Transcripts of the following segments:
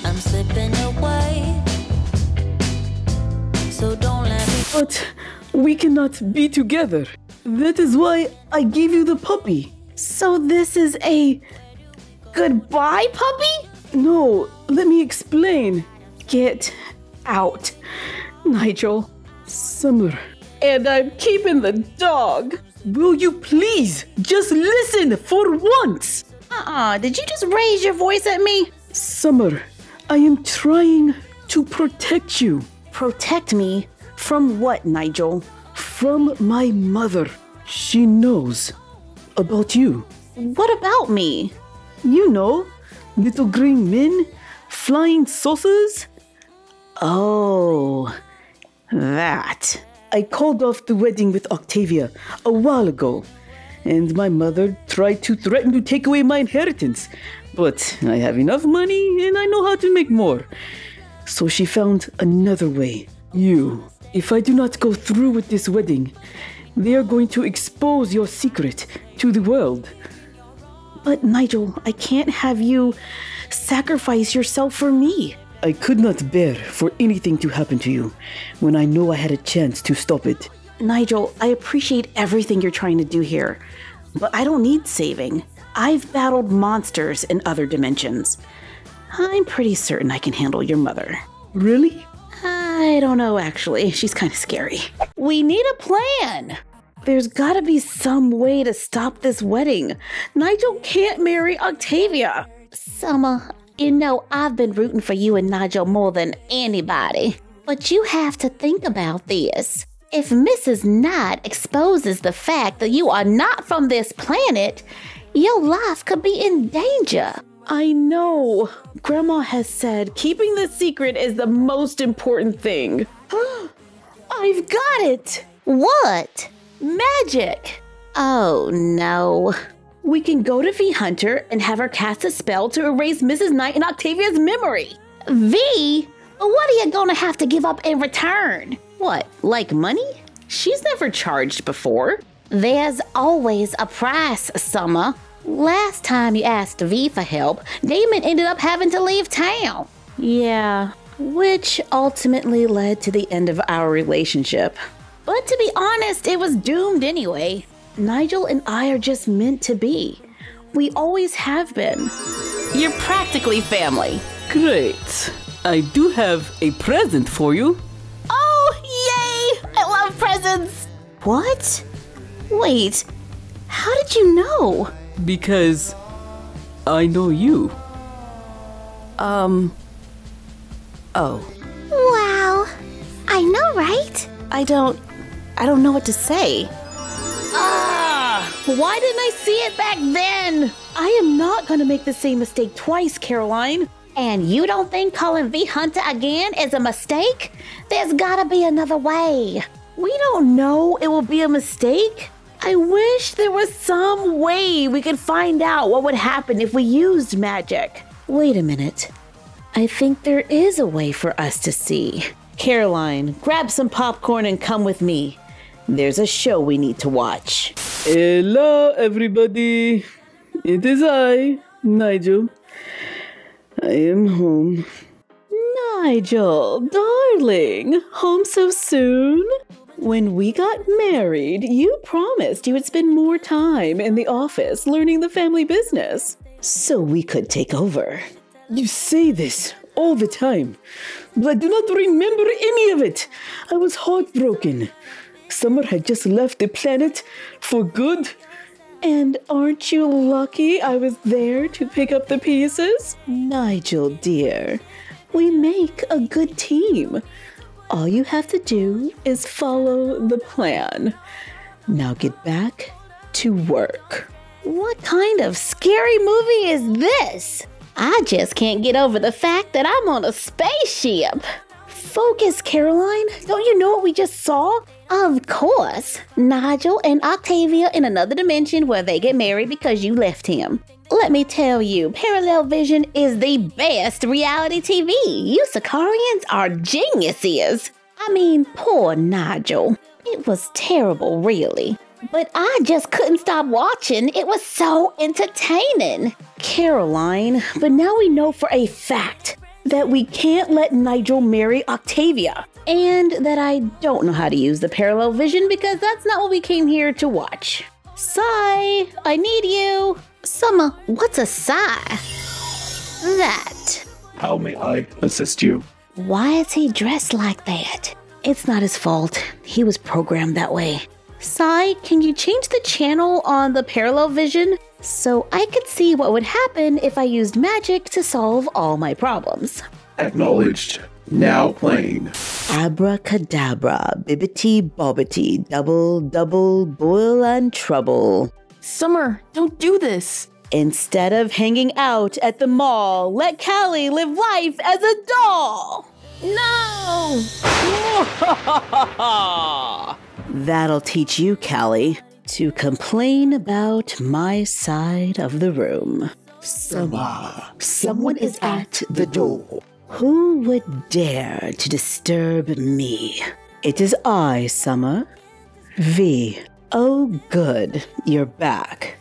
I'm slipping away. So don't let me. But we cannot be together. That is why I gave you the puppy. So this is a goodbye puppy? No, let me explain. Get out, Nigel. Summer, And I'm keeping the dog. will you please just listen for once? Did you just raise your voice at me? Summer, I am trying to protect you Protect me from what, Nigel? from my mother. She knows about you. What about me? You know, little green men, flying saucers. Oh, that. I called off the wedding with Octavia a while ago, and my mother tried to threaten to take away my inheritance. But I have enough money and I know how to make more. So she found another way. You. If I do not go through with this wedding, they are going to expose your secret to the world. But Nigel, I can't have you sacrifice yourself for me. I could not bear for anything to happen to you when I know I had a chance to stop it. Nigel, I appreciate everything you're trying to do here, but I don't need saving. I've battled monsters in other dimensions. I'm pretty certain I can handle your mother. Really? I don't know, actually. She's kind of scary. We need a plan. There's gotta be some way to stop this wedding. Nigel can't marry Octavia. Summer, you know I've been rooting for you and Nigel more than anybody. But you have to think about this. If Mrs. Knight exposes the fact that you are not from this planet, your life could be in danger. I know. Grandma has said keeping the secret is the most important thing. I've got it. What? Magic. Oh no. We can go to V Hunter and have her cast a spell to erase Mrs. Knight and Octavia's memory. V? What are you gonna have to give up in return? What, like money? She's never charged before. There's always a price, Summer. Last time you asked V for help, Damon ended up having to leave town. Yeah, which ultimately led to the end of our relationship. But to be honest, it was doomed anyway. Nigel and I are just meant to be. We always have been. You're practically family. Great. I do have a present for you. Oh, yay! I love presents. What? Wait, how did you know? Because I know you. Oh. Wow. I know, right? I don't know what to say. Why didn't I see it back then? I am not gonna make the same mistake twice, Caroline. And you don't think calling V Hunter again is a mistake? There's gotta be another way. We don't know it will be a mistake. I wish there was some way we could find out what would happen if we used magic. Wait a minute. I think there is a way for us to see. Caroline, grab some popcorn and come with me. There's a show we need to watch. Hello, everybody. It is I, Nigel. I am home. Nigel, darling, home so soon? When we got married, you promised you would spend more time in the office learning the family business so we could take over. You say this all the time, but I do not remember any of it. I was heartbroken. Summer had just left the planet for good. And aren't you lucky I was there to pick up the pieces? Nigel, dear, we make a good team. All you have to do is follow the plan. Now get back to work. What kind of scary movie is this? I just can't get over the fact that I'm on a spaceship. Focus, Caroline. Don't you know what we just saw? Of course. Nigel and Octavia in another dimension where they get married because you left him. Let me tell you, Parallel Vision is the best reality TV. You Sicarians are geniuses. I mean, poor Nigel. It was terrible, really. But I just couldn't stop watching. It was so entertaining. Caroline, but now we know for a fact that we can't let Nigel marry Octavia, and that I don't know how to use the parallel vision because that's not what we came here to watch. Sai, I need you. Summer, what's a sigh? That. How may I assist you? Why is he dressed like that? It's not his fault. He was programmed that way. Sai, can you change the channel on the parallel vision so I could see what would happen if I used magic to solve all my problems? Acknowledged. Now playing. Abracadabra, bibbity bobbity, double, double, boil and trouble. Summer, don't do this. Instead of hanging out at the mall, let Cali live life as a doll. No! That'll teach you, Cali, to complain about my side of the room. Someone is at the door. Who would dare to disturb me? It is I, Summer. V. Oh, good, you're back.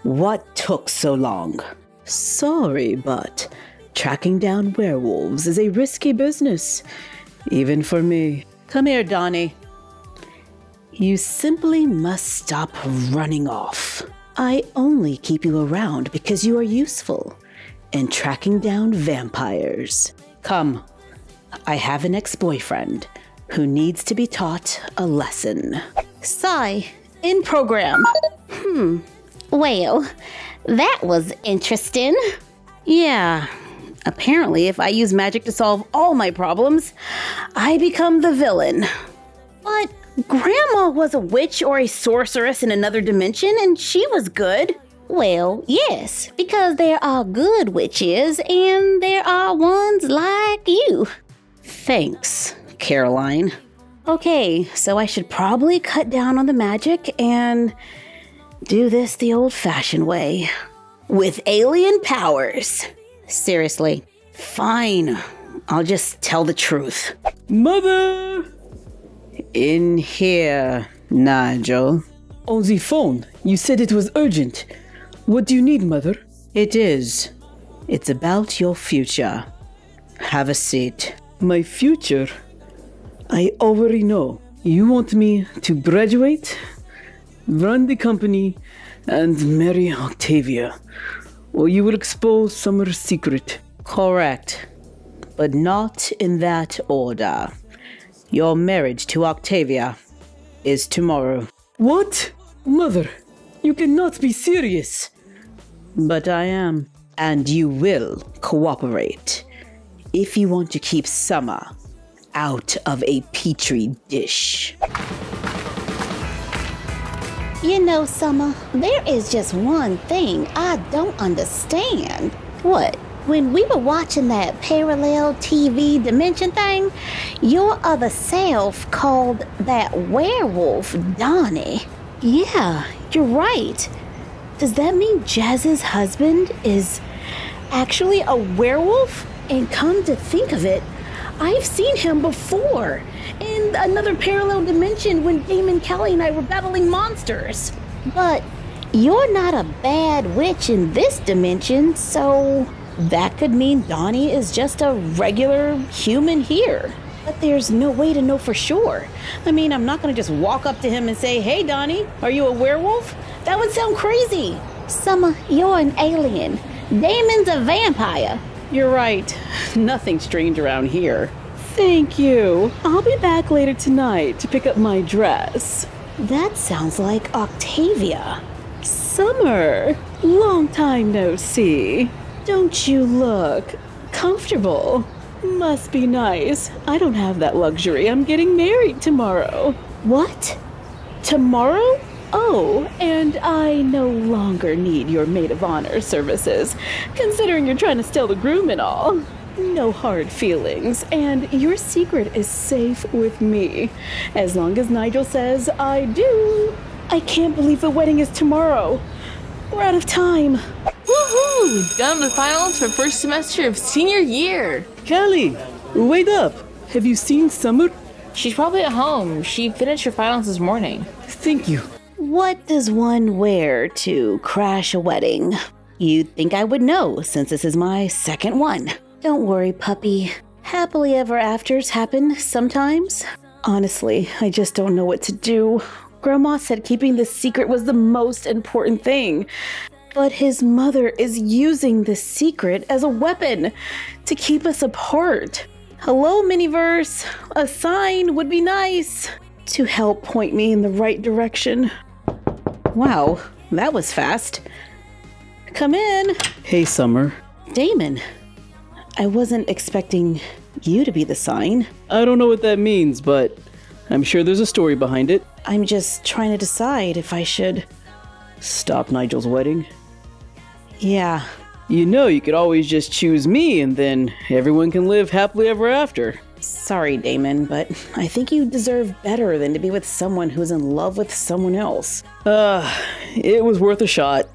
What took so long? Sorry, but tracking down werewolves is a risky business, even for me. Come here, Donnie. You simply must stop running off. I only keep you around because you are useful in tracking down vampires. Come, I have an ex-boyfriend who needs to be taught a lesson. Sai, in program. Well, that was interesting. Yeah, apparently if I use magic to solve all my problems, I become the villain. But Grandma was a witch or a sorceress in another dimension, and she was good. Well, yes, because there are good witches and there are ones like you. Thanks, Caroline. Okay, so I should probably cut down on the magic and do this the old-fashioned way. With alien powers. Seriously. Fine. I'll just tell the truth. Mother! In here, Nigel. On the phone, you said it was urgent. What do you need, Mother? It is. It's about your future. Have a seat. My future? I already know. You want me to graduate, run the company, and marry Octavia. Or you will expose Summer's secret. Correct. But not in that order. Your marriage to Octavia is tomorrow. What? Mother, you cannot be serious. But I am. And you will cooperate if you want to keep Summer out of a petri dish. You know, Summer, there is just one thing I don't understand. What? When we were watching that parallel TV dimension thing, your other self called that werewolf Donnie. Yeah, you're right. Does that mean Jazz's husband is actually a werewolf? And come to think of it, I've seen him before in another parallel dimension when Damon, Kelly, and I were battling monsters. But you're not a bad witch in this dimension, so that could mean Donnie is just a regular human here. But there's no way to know for sure. I mean, I'm not gonna just walk up to him and say, "Hey, Donnie, are you a werewolf?" That would sound crazy. Summer, you're an alien. Damon's a vampire. You're right. Nothing strange around here. Thank you. I'll be back later tonight to pick up my dress. That sounds like Octavia. Summer, long time no see. Don't you look comfortable? Must be nice. I don't have that luxury. I'm getting married tomorrow. What? Tomorrow? Oh, and I no longer need your maid of honor services, considering you're trying to steal the groom and all. No hard feelings, and your secret is safe with me, as long as Nigel says I do. I can't believe the wedding is tomorrow. We're out of time. Woohoo! Done with finals for first semester of senior year. Cali, wait up. Have you seen Summer? She's probably at home. She finished her finals this morning. Thank you. What does one wear to crash a wedding? You'd think I would know, since this is my second one. Don't worry, puppy. Happily ever afters happen sometimes. Honestly, I just don't know what to do. Grandma said keeping this secret was the most important thing. But his mother is using this secret as a weapon to keep us apart. Hello, Miniverse. A sign would be nice to help point me in the right direction. Wow, that was fast. Come in. Hey, Summer. Damon, I wasn't expecting you to be the sign. I don't know what that means, but I'm sure there's a story behind it. I'm just trying to decide if I should... Stop Nigel's wedding? Yeah. You know, you could always just choose me and then everyone can live happily ever after. Sorry, Damon, but I think you deserve better than to be with someone who's in love with someone else. It was worth a shot.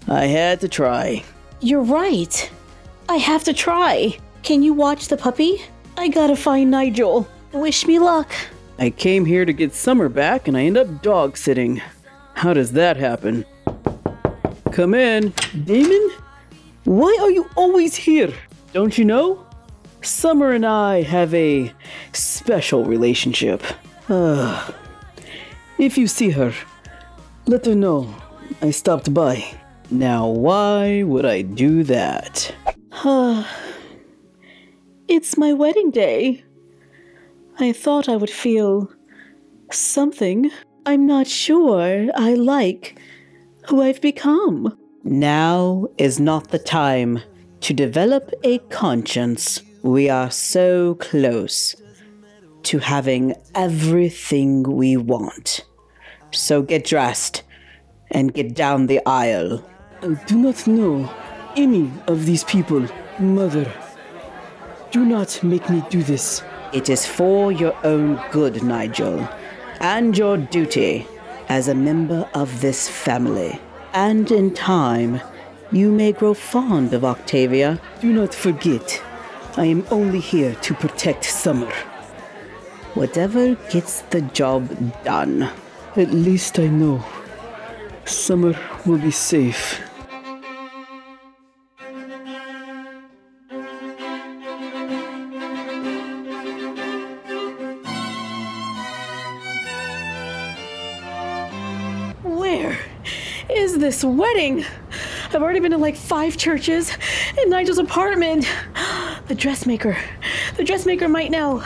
I had to try. You're right. I have to try. Can you watch the puppy? I gotta find Nigel. Wish me luck. I came here to get Summer back and I end up dog sitting. How does that happen? Come in. Damon? Why are you always here? Don't you know? Summer and I have a special relationship. If you see her, let her know I stopped by. Now, why would I do that? It's my wedding day. I thought I would feel something. I'm not sure I like who I've become. Now is not the time to develop a conscience. We are so close to having everything we want. So get dressed and get down the aisle. I do not know any of these people, Mother. Do not make me do this. It is for your own good, Nigel, and your duty as a member of this family. And in time, you may grow fond of Octavia. Do not forget, I am only here to protect Summer. Whatever gets the job done. At least I know Summer will be safe. Where is this wedding? I've already been to like 5 churches and Nigel's apartment. The dressmaker. The dressmaker might know.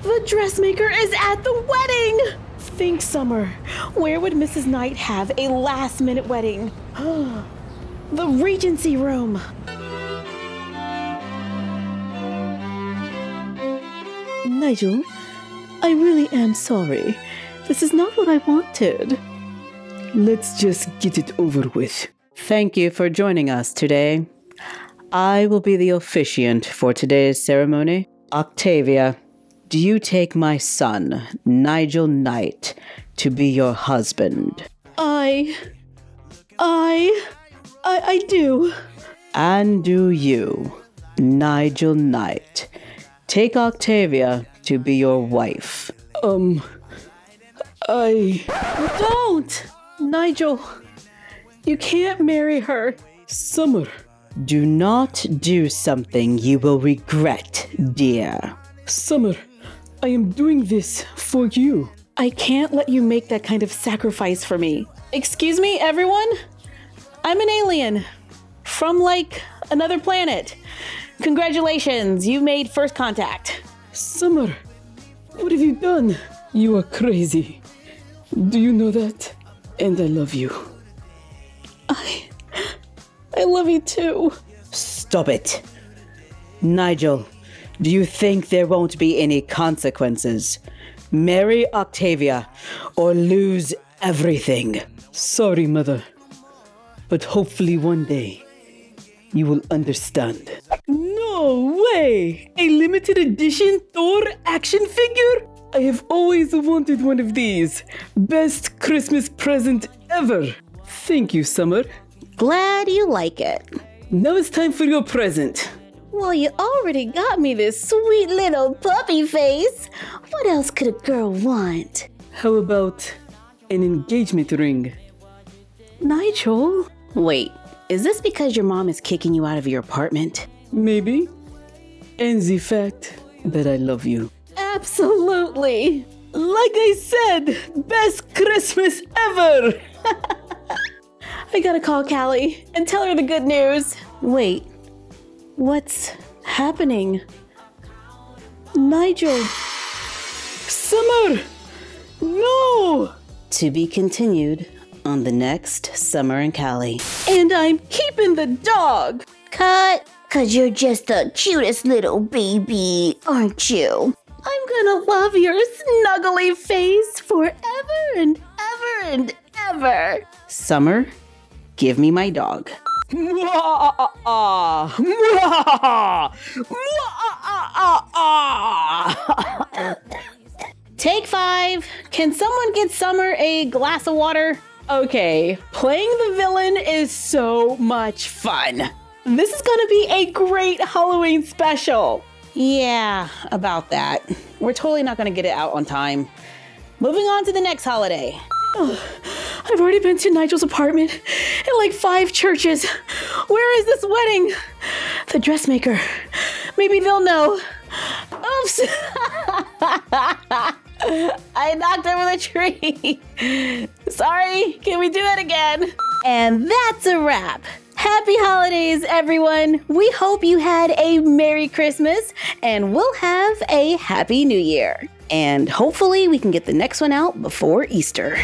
The dressmaker is at the wedding! Think, Summer. Where would Mrs. Knight have a last-minute wedding? The Regency room. Nigel, I really am sorry. This is not what I wanted. Let's just get it over with. Thank you for joining us today. I will be the officiant for today's ceremony. Octavia, do you take my son, Nigel Knight, to be your husband? I do. And do you, Nigel Knight, take Octavia to be your wife? Don't! Nigel, you can't marry her. Summer. Do not do something you will regret, dear. Summer, I am doing this for you. I can't let you make that kind of sacrifice for me. Excuse me, everyone? I'm an alien. From, like, another planet. Congratulations, you made first contact. Summer, what have you done? You are crazy. Do you know that? And I love you. I love you too. Stop it. Nigel, do you think there won't be any consequences? Marry Octavia or lose everything. Sorry, Mother. But hopefully one day you will understand. No way! A limited edition Thor action figure? I have always wanted one of these. Best Christmas present ever. Thank you, Summer. Glad you like it. Now it's time for your present. Well, you already got me this sweet little puppy face. What else could a girl want? How about an engagement ring. Nigel? Wait, is this because your mom is kicking you out of your apartment? Maybe. And the fact that I love you. Absolutely. Like I said, best Christmas ever! I gotta call Callie and tell her the good news. Wait, what's happening? Nigel. Summer! No! To be continued on the next Sommer and Cali. And I'm keeping the dog! Cut. Cause you're just the cutest little baby, aren't you? I'm gonna love your snuggly face forever and ever and ever. Summer, give me my dog. Take 5. Can someone get Summer a glass of water? Okay, playing the villain is so much fun. This is gonna be a great Halloween special. Yeah, about that. We're totally not gonna get it out on time. Moving on to the next holiday. I've already been to Nigel's apartment and like 5 churches. Where is this wedding? The dressmaker. Maybe they'll know. Oops. I knocked over the tree. Sorry, can we do it again? And that's a wrap. Happy holidays, everyone. We hope you had a Merry Christmas and we'll have a Happy New Year. And hopefully we can get the next one out before Easter.